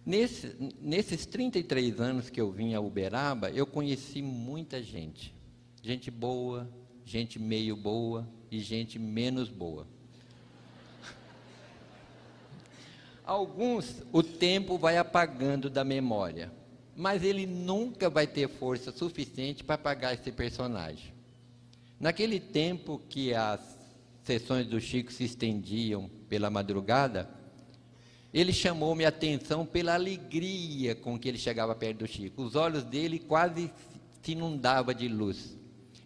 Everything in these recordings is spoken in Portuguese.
Nesses 33 anos que eu vim a Uberaba, eu conheci muita gente. Gente boa, gente meio boa e gente menos boa. Alguns, o tempo vai apagando da memória, mas ele nunca vai ter força suficiente para apagar esse personagem. Naquele tempo que as sessões do Chico se estendiam pela madrugada, ele chamou minha atenção pela alegria com que ele chegava perto do Chico. Os olhos dele quase se inundavam de luz.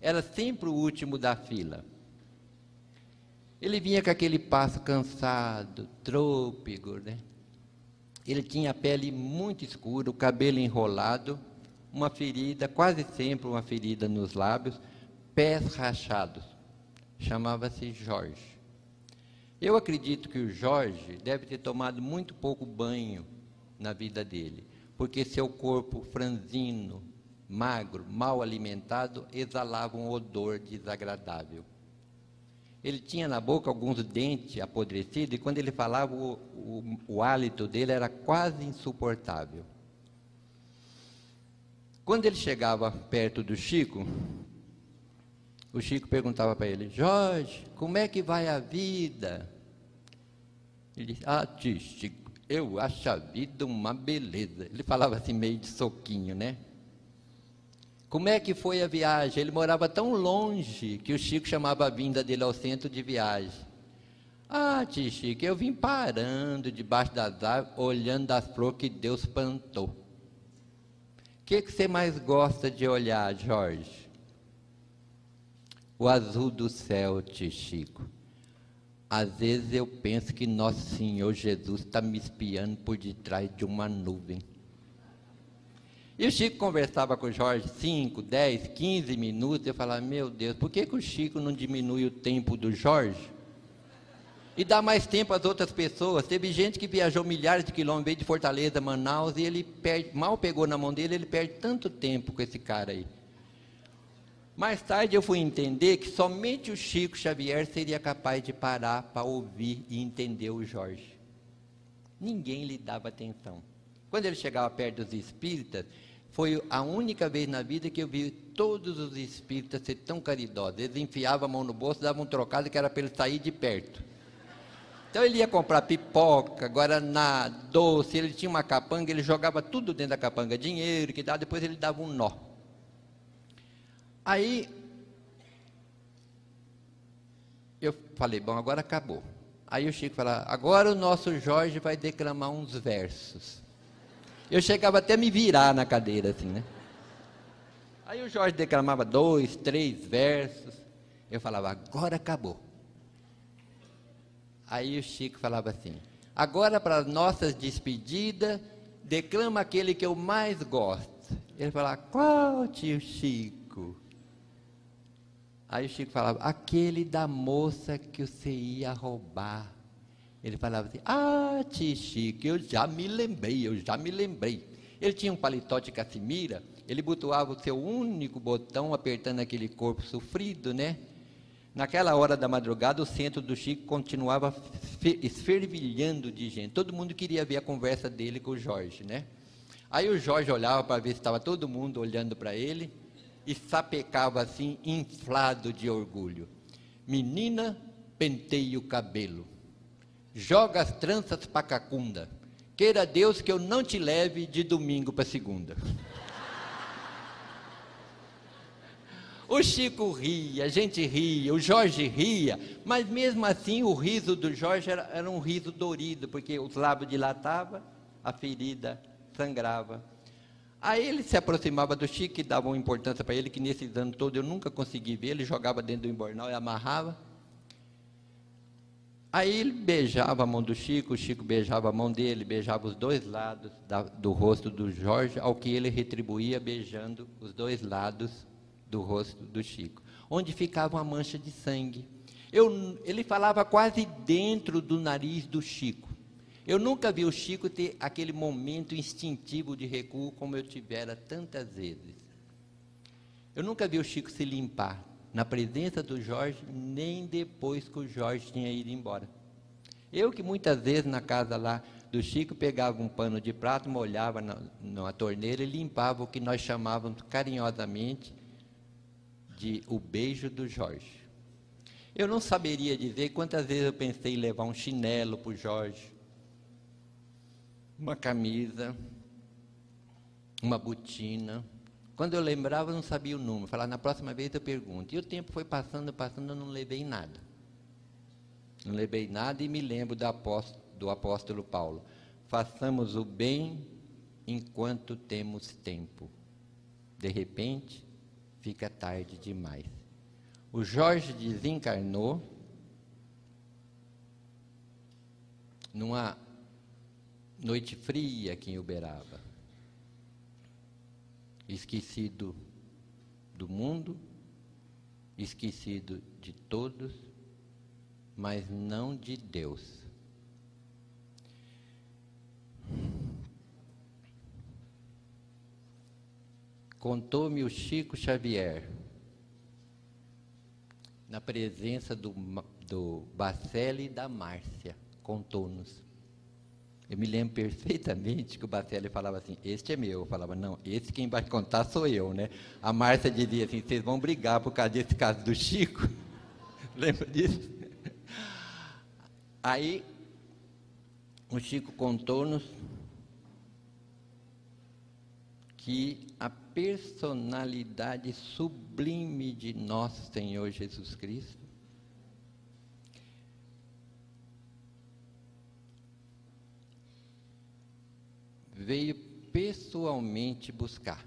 Era sempre o último da fila. Ele vinha com aquele passo cansado, trôpego, né? Ele tinha a pele muito escura, o cabelo enrolado, uma ferida, quase sempre uma ferida nos lábios, pés rachados. Chamava-se Jorge. Eu acredito que o Jorge deve ter tomado muito pouco banho na vida dele, porque seu corpo franzino, magro, mal alimentado, exalava um odor desagradável. Ele tinha na boca alguns dentes apodrecidos e quando ele falava, o hálito dele era quase insuportável. Quando ele chegava perto do Chico, o Chico perguntava para ele: Jorge, como é que vai a vida? Ele disse: tio Chico, eu acho a vida uma beleza. Ele falava assim meio de soquinho, né? Como é que foi a viagem? Ele morava tão longe que o Chico chamava a vinda dele ao centro de viagem. Tio Chico, eu vim parando debaixo das árvores, olhando as flores que Deus plantou. O que você mais gosta de olhar, Jorge? O azul do céu, tio Chico. Às vezes eu penso que Nosso Senhor Jesus está me espiando por detrás de uma nuvem. E o Chico conversava com o Jorge 5, 10, 15 minutos. Eu falava: meu Deus, por que o Chico não diminui o tempo do Jorge? E dá mais tempo às outras pessoas. Teve gente que viajou milhares de quilômetros, veio de Fortaleza, Manaus, e ele mal pegou na mão dele, ele perde tanto tempo com esse cara aí. Mais tarde eu fui entender que somente o Chico Xavier seria capaz de parar para ouvir e entender o Jorge. Ninguém lhe dava atenção. Quando ele chegava perto dos espíritas, foi a única vez na vida que eu vi todos os espíritas ser tão caridosos. Eles enfiavam a mão no bolso, davam um trocado que era para ele sair de perto. Então ele ia comprar pipoca, guaraná, doce, ele tinha uma capanga, ele jogava tudo dentro da capanga, dinheiro, que dava, depois ele dava um nó. Aí, eu falei: bom, agora acabou. Aí o Chico falava: agora o nosso Jorge vai declamar uns versos. Eu chegava até a me virar na cadeira, assim, né? Aí o Jorge declamava 2, 3 versos. Eu falava: agora acabou. Aí o Chico falava assim: agora para as nossas despedidas, declama aquele que eu mais gosto. Ele falava: qual, tio Chico? Aí o Chico falava: aquele da moça que você ia roubar. Ele falava assim: tio Chico, eu já me lembrei. Ele tinha um paletó de caçemira, ele botoava o seu único botão, apertando aquele corpo sofrido, né? Naquela hora da madrugada, o centro do Chico continuava esfervilhando de gente. Todo mundo queria ver a conversa dele com o Jorge, né? Aí o Jorge olhava para ver se estava todo mundo olhando para ele e sapecava assim, inflado de orgulho: menina, penteie o cabelo, joga as tranças para cacunda, queira Deus que eu não te leve de domingo para segunda. O Chico ria, a gente ria, o Jorge ria, mas mesmo assim o riso do Jorge era um riso dorido, porque os lábios dilatavam, a ferida sangrava. Aí ele se aproximava do Chico, e dava uma importância para ele, que nesses anos todos eu nunca consegui ver. Ele jogava dentro do embornal e amarrava. Aí ele beijava a mão do Chico, o Chico beijava a mão dele, beijava os dois lados do rosto do Jorge, ao que ele retribuía beijando os dois lados do rosto do Chico, onde ficava uma mancha de sangue. Ele falava quase dentro do nariz do Chico. Eu nunca vi o Chico ter aquele momento instintivo de recuo como eu tivera tantas vezes. Eu nunca vi o Chico se limpar na presença do Jorge, nem depois que o Jorge tinha ido embora. Eu que muitas vezes na casa lá do Chico pegava um pano de prato, molhava na torneira e limpava o que nós chamávamos carinhosamente de o beijo do Jorge. Eu não saberia dizer quantas vezes eu pensei em levar um chinelo para o Jorge, uma camisa, uma botina. Quando eu lembrava, eu não sabia o número. Falava, na próxima vez eu pergunto. E o tempo foi passando, eu não levei nada. Não levei nada e me lembro do apóstolo Paulo. Façamos o bem enquanto temos tempo. De repente, fica tarde demais. O Jorge desencarnou numa noite fria aqui em Uberaba. Esquecido do mundo, esquecido de todos, mas não de Deus. Contou-me o Chico Xavier, na presença do Bacelli e da Márcia, contou-nos. Eu me lembro perfeitamente que o Bacelli falava assim, este é meu. Eu falava, não, esse quem vai contar sou eu, né? A Márcia dizia assim, vocês vão brigar por causa desse caso do Chico? Lembra disso? Aí, o Chico contou-nos que a personalidade sublime de nosso Senhor Jesus Cristo veio pessoalmente buscar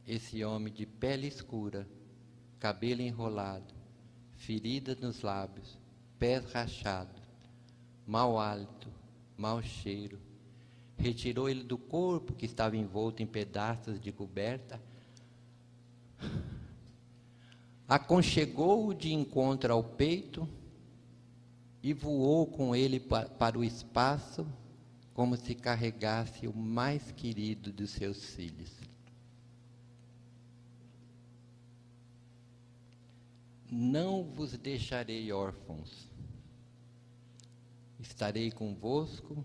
esse homem de pele escura, cabelo enrolado, feridas nos lábios, pés rachados, mau hálito, mau cheiro. Retirou ele do corpo que estava envolto em pedaços de coberta, aconchegou-o de encontro ao peito e voou com ele para o espaço, como se carregasse o mais querido dos seus filhos. Não vos deixarei órfãos, estarei convosco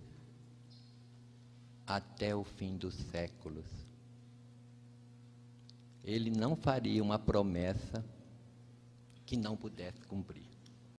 até o fim dos séculos. Ele não faria uma promessa que não pudesse cumprir.